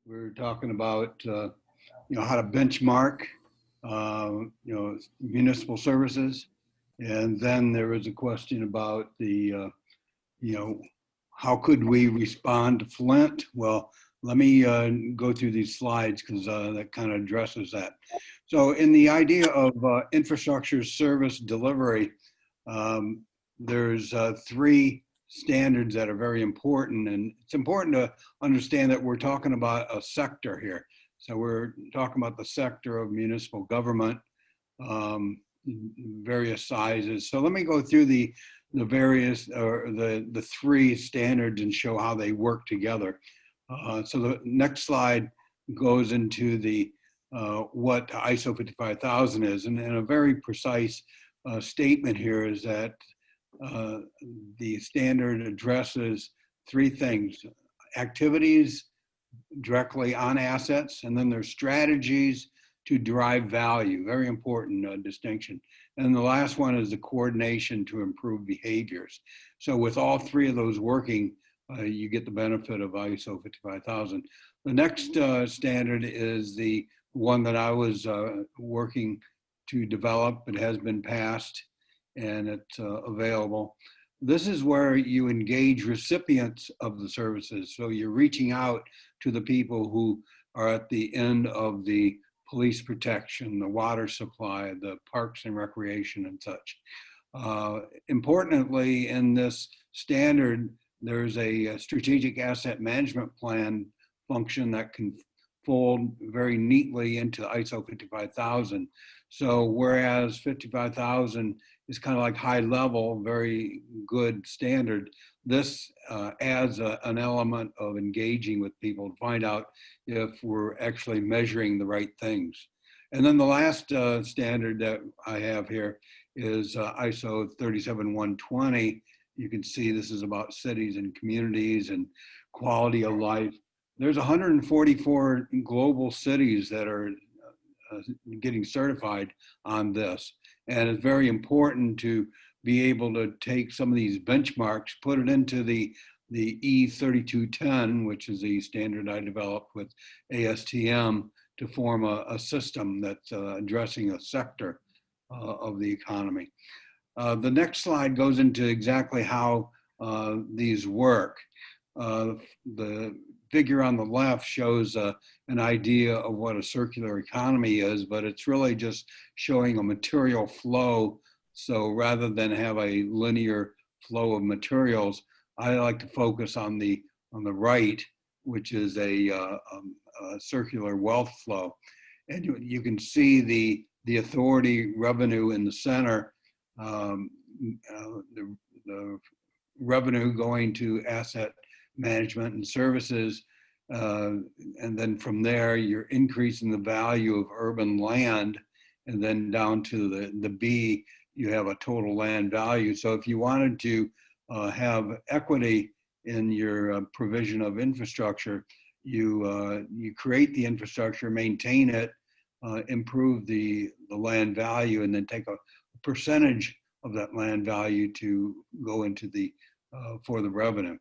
We're talking about, how to benchmark, municipal services. And then there was a question about you know, how could we respond to Flint? Well, let me go through these slides because that kind of addresses that. So in the idea of infrastructure service delivery, there's three standards that are very important. And it's important to understand that we're talking about a sector here. So we're talking about the sector of municipal government, various sizes. So let me go through the various, or the three standards and show how they work together. So the next slide goes into the what ISO 55000 is, and a very precise statement here is that the standard addresses three things: activities directly on assets, and then there's strategies to derive value. Very important distinction. And the last one is the coordination to improve behaviors. So with all three of those working, you get the benefit of ISO 55000. The next standard is the one that I was working to develop. It has been passed and it's available. This is where you engage recipients of the services. So you're reaching out to the people who are at the end of the police protection, the water supply, the parks and recreation and such. Importantly, in this standard, there's a strategic asset management plan function that can fold very neatly into ISO 55000. So whereas 55000 is kind of like high level, very good standard, this adds an element of engaging with people to find out if we're actually measuring the right things. And then the last standard that I have here is ISO 37120. You can see this is about cities and communities and quality of life. There's 144 global cities that are getting certified on this. And it's very important to be able to take some of these benchmarks, put it into the E3210, which is the standard I developed with ASTM to form a system that's addressing a sector of the economy. The next slide goes into exactly how these work. The figure on the left shows an idea of what a circular economy is, but it's really just showing a material flow. So rather than have a linear flow of materials, I like to focus on the right, which is a circular wealth flow. And you can see the authority revenue in the center, the revenue going to asset management and services. And then from there, you're increasing the value of urban land. And then down to the B, you have a total land value. So if you wanted to have equity in your provision of infrastructure, you create the infrastructure, maintain it, improve the land value, and then take a percentage of that land value to go into the for the revenue.